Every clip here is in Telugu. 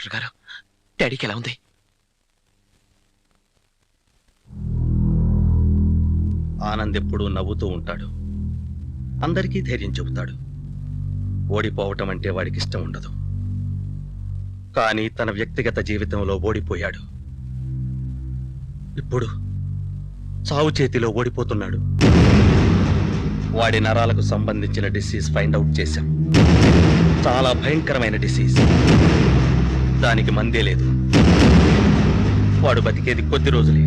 డాక్టర్ గారు, డాడీకి ఎలా ఉంది? ఆనంద్ ఎప్పుడూ నవ్వుతూ ఉంటాడు, అందరికీ ధైర్యం చెబుతాడు. ఓడిపోవటం అంటే వాడికి ఇష్టం ఉండదు. కానీ తన వ్యక్తిగత జీవితంలో ఓడిపోయాడు. ఇప్పుడు సావు చేతిలో ఓడిపోతున్నాడు. వాడి నరాలకు సంబంధించిన డిసీజ్ ఫైండ్ అవుట్ చేశాం. చాలా భయంకరమైన డిసీజ్. దానికి మందే లేదు. వాడు బతికేది కొద్ది రోజులే.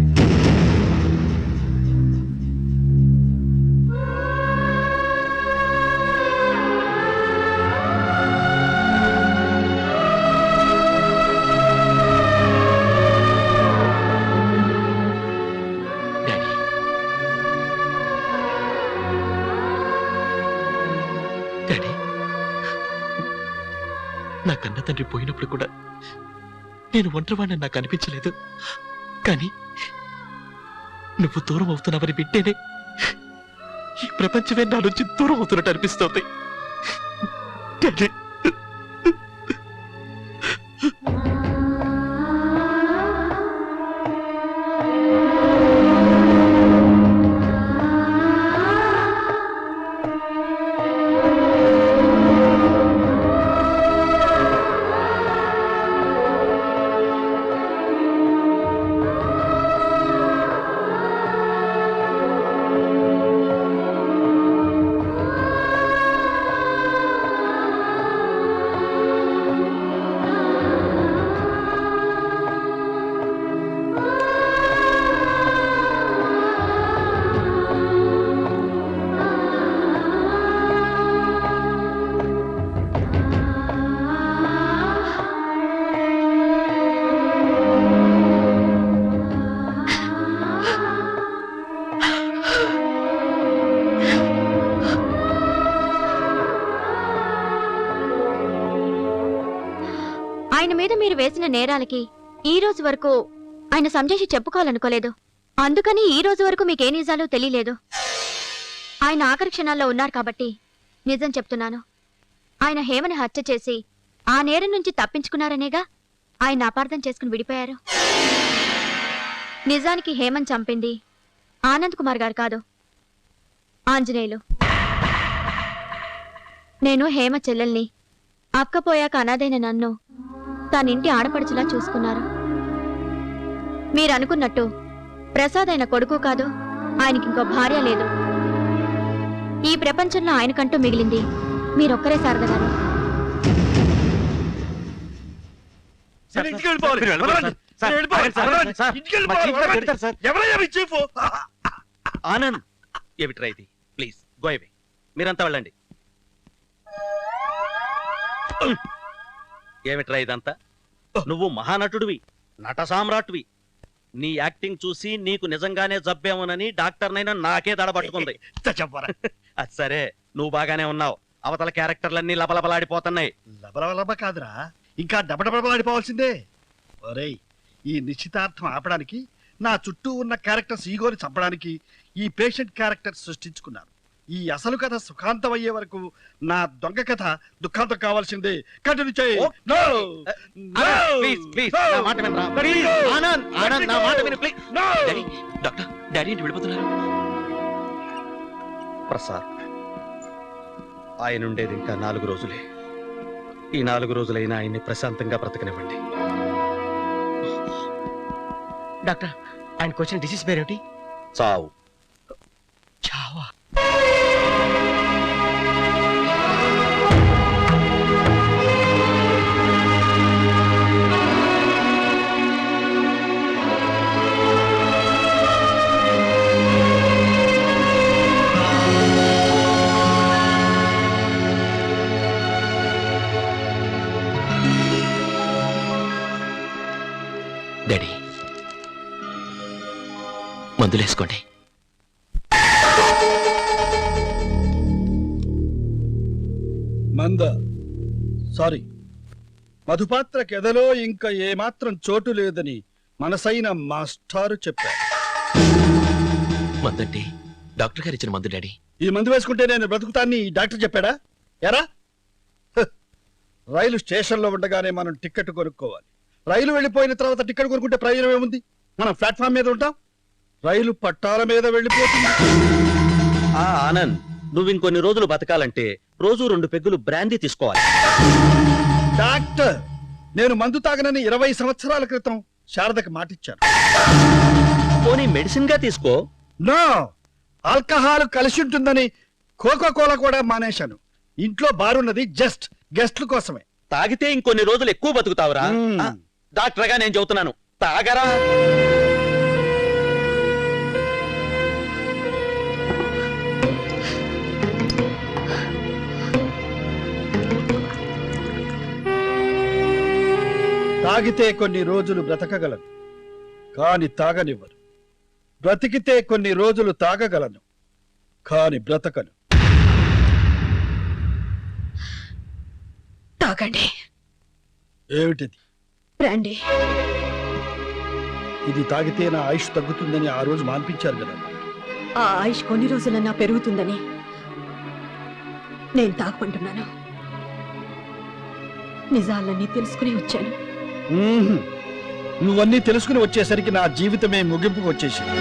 నా కన్న తండ్రి పోయినప్పుడు కూడా నేను ఒంటరివాడిని నాకు అనిపించలేదు. కానీ నువ్వు దూరం అవుతున్నావని వింటేనే ఈ ప్రపంచమే నా నుంచి దూరం అవుతున్నట్టు అనిపిస్తోంది. ఆయన మీద మీరు వేసిన నేరాలకి ఈ రోజు వరకు ఆయన సంజేషి చెప్పుకోవాలనుకోలేదు. అందుకని ఈ రోజు వరకు మీకే నిజాలు తెలియలేదు. ఆయన ఆఖరి క్షణాల్లో ఉన్నారు కాబట్టి నిజం చెప్తున్నాను. ఆయన హేమని హత్య చేసి ఆ నేరం నుంచి తప్పించుకున్నారనేగా ఆయన అపార్థం చేసుకుని విడిపోయారు. నిజానికి హేమని చంపింది ఆనంద్ కుమార్ గారు కాదు, ఆంజనేయులు. నేను హేమ చెల్లెల్ని. అక్కపోయాక అనాథైన నన్ను తనింటి ఆడపడుచులా చూసుకున్నారు. మీరనుకున్నట్టు ప్రసాద్ ఆయన కొడుకు కాదు, ఆయనకింకో భార్య లేదు. ఈ ప్రపంచంలో ఆయనకంటూ మిగిలింది మీరొక్కరే శారద గారు. ఆనంద్, ఏమిట్రా ఇది? Please go away. మీరంతా వెళ్ళండి. ఏమిట్రా ఇదంతా? నువ్వు మహానటుడివి, నట సామ్రాట్వి. నీ యాక్టింగ్ చూసి నీకు నిజంగానే జబ్బేమోనని డాక్టర్నైనా నాకే దడబట్టుకుంది. అది సరే, నువ్వు బాగానే ఉన్నావు. అవతల క్యారెక్టర్లన్నీ లబలబలాడిపోతున్నాయి. లబలబలబ కాదురా, ఇంకా డబడబడబలాడిపోవాల్సిందే. ఒరేయ్, ఈ నిశ్చితార్థం ఆపడానికి, నా చుట్టూ ఉన్న క్యారెక్టర్స్ ఈగోని చంపడానికి ఈ పేషెంట్ క్యారెక్టర్ సృష్టించుకున్నాను. ఈ అసలు కథ సుఖాంతం అయ్యే వరకు నా దొంగ కథ దుఃఖాంతం కావాల్సిందే. కంటిన్యూ చేయి. ప్రసాద్, ఆయన ఉండేది ఇంకా 4 రోజులే. ఈ 4 రోజులైనా ఆయన్ని ప్రశాంతంగా బ్రతకనివ్వండి. డాక్టర్, ఆయనకు వచ్చిన డిసీజ్ పేరేమిటి? చావు. చావా? డాడీ, మందులేసుకోండి. మంద సారీ, మధుపాత్రకి ఎదలో ఇంకా ఏమాత్రం చోటు లేదని మనసైన మాస్టారు చెప్పారు. మందంటే డాక్టర్ గారు ఇచ్చిన మందు డాడీ. ఈ మందు వేసుకుంటే నేను బ్రతుకుతాన్ని డాక్టర్ చెప్పాడా? ఎరా రైలు స్టేషన్లో ఉండగానే మనం టికెట్ కొనుక్కోవాలి. రైలు వెళ్ళిపోయిన తర్వాత టికెట్ కొనుక్కుంటే ప్రయోజనం ఏముంది? మనం ప్లాట్ఫామ్ మీద ఉంటాం, రైలు పట్టాల మీద వెళ్ళిపోతుంది. ఆనంద్, నువ్వు ఇంకొన్ని రోజులు బతకాలంటే రోజు 2 పెగ్గులు బ్రాందీ తీసుకోవాలి. డాక్టర్, నేను మందు తాగనని 20 సంవత్సరాల క్రితం శారదకి మాటిచ్చాను. పోనీ మెడిసిన్ గా తీసుకో. నో, ఆల్కహాల్ కలిసి ఉంటుందని కోకో కోలా కూడా మానేశాను. ఇంట్లో బారున్నది జస్ట్ గెస్ట్ల కోసమే. తాగితే ఇంకొన్ని రోజులు ఎక్కువ బతుకుతావురా. డాక్టర్ గా నేను చెబుతున్నాను, తాగరా. తాగితే కొన్ని రోజులు బ్రతకగలను, కాని తాగనివ్వరు. బ్రతికితే కొన్ని రోజులు తాగగలను, కాని బ్రతకను. తాగండి. ఏమిటిది? రండి. ఇది తాగితే నా ఆయుష్ తగ్గుతుందని ఆ రోజు మాన్పించారు కదా. ఆ ఆయుష్ కొన్ని రోజులన్నా పెరుగుతుందని నేను తాగమంటున్నాను. నిజాలన్నీ తెలుసుకుని వచ్చాను. నువ్వన్నీ తెలుసుకుని వచ్చేసరికి నా జీవితమే ముగింపుకు వచ్చేసింది.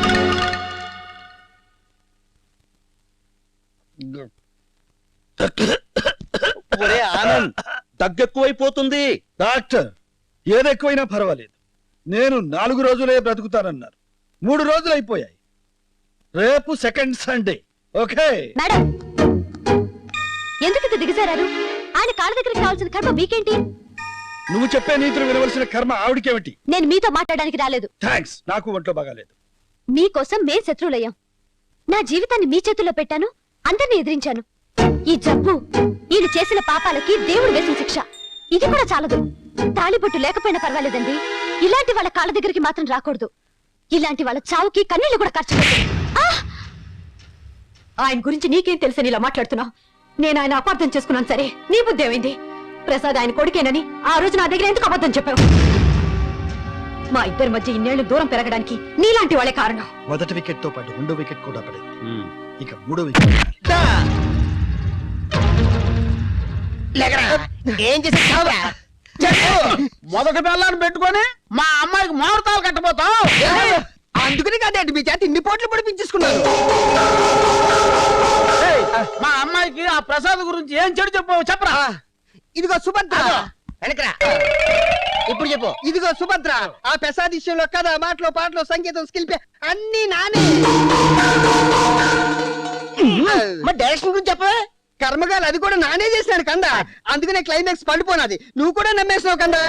ఒరే ఆనంద్, దగ్గెక్కువైపోతుంది. డాక్టర్, ఏదెక్కువైనా పర్వాలేదు. నేను 4 రోజులే బ్రతుకుతానన్నారు. 3 రోజులు అయిపోయాయి. రేపు సెకండ్ సండే. ఓకే మేడం, ఎందుకు ఇంత దిగజారారు? ఆయన కాళ్ళ దగ్గరికి కావాల్సిన కర్మ మీకేంటి? నువ్వు చెప్పే నీతులు వినవలసిన కర్మ ఆవిడికేమిటి? నేను మీతో మాట్లాడడానికి రాలేదు. థ్యాంక్స్, నాకు ఒంట్లో బాగాలేదు. మీకోసం మేం శత్రువులయ్యాం. నా జీవితాన్ని మీ చేతుల్లో పెట్టాను, అందరినీ ఎదిరించాను. ఈ జబ్బు ఈయన చేసిన పాపాలకి దేవుడు వేసిన శిక్ష. ఇది కూడా చాలదు. తాళిబొట్టు లేకపోయినా పర్వాలేదండి, ఇలాంటి వాళ్ళ కాళ్ళ దగ్గరికి మాత్రం రాకూడదు. ఇలాంటి వాళ్ళ చావుకి కన్నీళ్లు కూడా ఖర్చు పెట్టు. ఆయన గురించి నీకేం తెలుసని ఇలా మాట్లాడుతున్నావు? నేను ఆయన అపార్థం చేసుకున్నాను. సరే, నీ బుద్ధి ఏమైంది? ప్రసాద్ ఆయన కొడుకేనని ఆ రోజు నా దగ్గర ఎందుకు అబద్ధం చెప్పావు? మా ఇద్దరి మధ్య ఇన్నేళ్లు దూరం పెరగడానికి నీలాంటి వాళ్ళే కారణం. మొదటి వికెట్ తో పాటు 2వ వికెట్ కూడా పడింది. ఇక 3వ వికెట్. ఏం చేసావురా? మొదటి పిల్లని పెట్టుకొని మా అమ్మాయికి మారుతాలు కట్టబోతావు. అందుకని కదండి మీ చేత ఇన్ని పోట్లు పడిపించేసుకున్నారు. మా అమ్మాయికి ఆ ప్రసాద్ గురించి ఏం చెడు చెప్పావు చెప్పరా? ఇదిగో సుభద్ర, వెనకరా. ఇప్పుడు చెప్పు. ఇదిగో సుభద్ర, ఆ ప్రసాద్ విషయంలో కథ, మాటలు, పాటలు, సంగీతం, స్కిల్ అన్ని నానే. మరి డైరెక్షన్ గురించి చెప్పవే? కర్మగాలు అది కూడా నానే చేసినాడు కందా. అందుకనే క్లైమాక్స్ పడిపోనాది. నువ్వు కూడా నమ్మేసినావు కందా.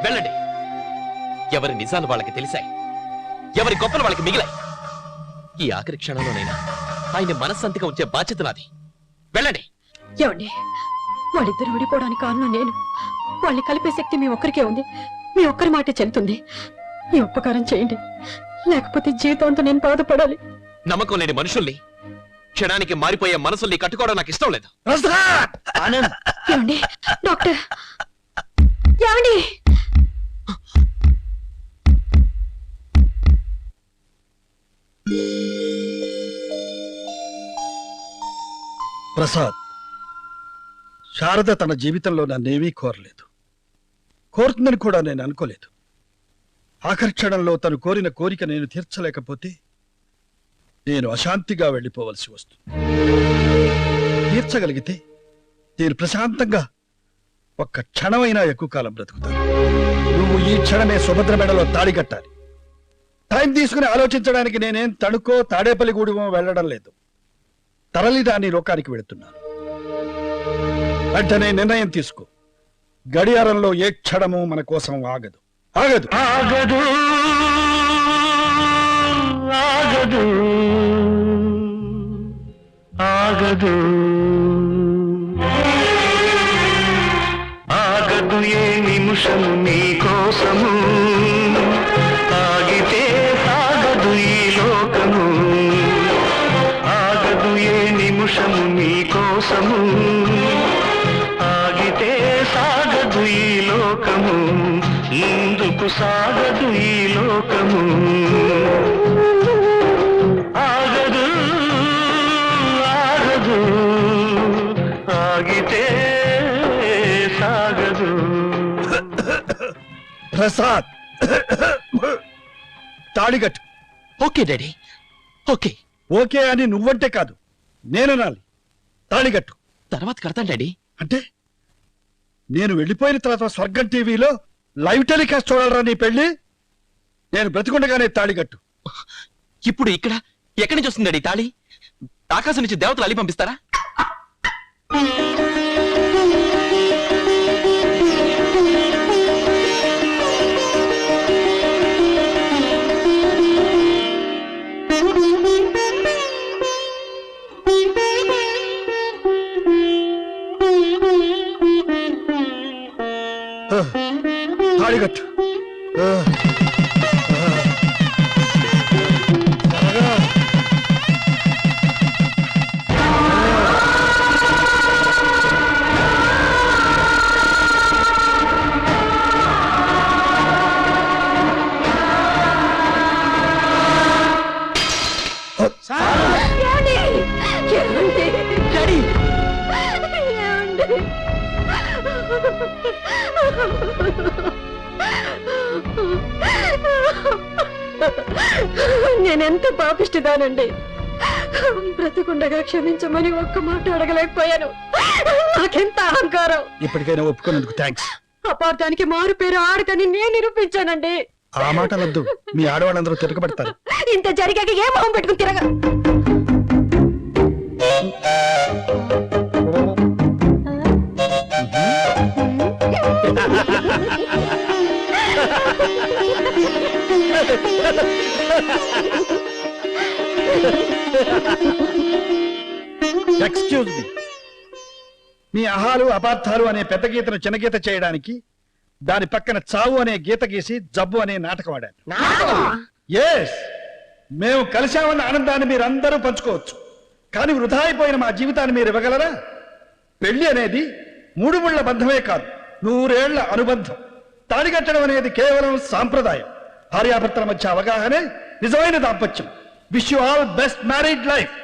వెళ్ళండి. ఎవరి నిజాలు వాళ్ళకి తెలిసాయి, ఎవరి గొప్పలు వాళ్ళకి మిగిలాయి. ఈ ఆఖరి క్షణంలోనైనా ఆయన మనస్సంతిగా ఉంచే బాధ్యత నాది. వెళ్ళండి. ఏమండి, వాళ్ళిద్దరు విడిపోవడానికి కారణం నేను. వాళ్ళని కలిపే శక్తి మీ ఒక్కరికే ఉంది. మీ ఒక్కరి మాటే చెల్లుతుంది. ఈ ఉపకారం చేయండి, లేకపోతే జీవితాంతం నేను బాధపడాలి. నమ్మకం లేని మనుషుల్ని, క్షణానికి మారిపోయే మనసుల్ని కట్టుకోవడం నాకు ఇష్టం లేదు. ఆనంద్, ఏమండి డాక్టర్, ఏమండి? ప్రసాద్, శారద తన జీవితంలో నన్నేమీ కోరలేదు, కోరుతుందని కూడా నేను అనుకోలేదు. ఆఖరి క్షణంలో తను కోరిన కోరిక నేను తీర్చలేకపోతే నేను అశాంతిగా వెళ్ళిపోవలసి వస్తుంది. తీర్చగలిగితే నేను ప్రశాంతంగా ఒక్క క్షణమైనా ఎక్కువ కాలం బ్రతుకుతాను. నువ్వు ఈ క్షణమే సుభద్ర మెడలో తాళి కట్టాలి. టైం తీసుకుని ఆలోచించడానికి నేనేం తణుకో తాడేపల్లిగూడెమో వెళ్ళడం లేదు. తరలిరాని లోకానికి వెళుతున్నాను. వెంటనే నిర్ణయం తీసుకో. గడియారంలో ఏ క్షణము మన కోసం ఆగదు. ఆగదు ఆగదు ఆగదు ఆగదు ఆగదు ఏ నిమిషము నీ కోసము. ఆగితే సాగదు ఈ లోకము. ఆగదు ఏ నిమిషము నీ కోసము. ఆగితే సాగదు ఈ లోకము. ముందుకు సాగదు ఈ లోకము. Prasad Taligattu. Okay daddy, okay. Okay అని నువ్వంటే కాదు, నేననాలి. తాళిగట్టు. తర్వాత కడతాను డాడీ. అంటే నేను వెళ్ళిపోయిన తర్వాత స్వర్గం టీవీలో లైవ్ టెలికాస్ట్ చూడాలరా నీ పెళ్లి? నేను బ్రతికుండగానే తాళిగట్టు. ఇప్పుడు ఇక్కడ ఎక్కడి నుంచి వస్తుంది డాడీ తాళి? ఆకాశం నుంచి దేవతలు అలి పంపిస్తారా? తాళిగట్టు. డాడీ నేనెంత పాపిష్టిదానండి. బ్రతికుండగా క్షమించమని ఒక్క మాట అడగలేకపోయాను. నాకెంత అహంకారం. ఇప్పటికైనా ఒప్పుకున్నందుకు థ్యాంక్స్. అపార్థానికి మారు పేరు ఆడదని నేను నిరూపించానండి. ఆ మాటలొద్దు, మీ ఆడవాళ్ళందరూ తిరగబడతారు. ఇంత జరిగాక ఏ మొహం పెట్టుకుని తిరగ. Excuse me. మీ అహాలు అపార్థాలు అనే పెద్ద గీతను చిన్న గీత చేయడానికి దాని పక్కన చావు అనే గీత గీసి జబ్బు అనే నాటకం ఆడాను. ఎస్, మేము కలిశామన్న ఆనందాన్ని మీరందరూ పంచుకోవచ్చు, కానీ వృధా అయిపోయిన మా జీవితాన్ని మీరు ఇవ్వగలరా? పెళ్లి అనేది 3 ముళ్ళ బంధమే కాదు, 100 ఏళ్ల అనుబంధం. తాళికట్టడం అనేది కేవలం సాంప్రదాయం. భార్యాభర్తల మధ్య అవగాహనే నిజమైన దాంపత్యం. Wish you all best married life.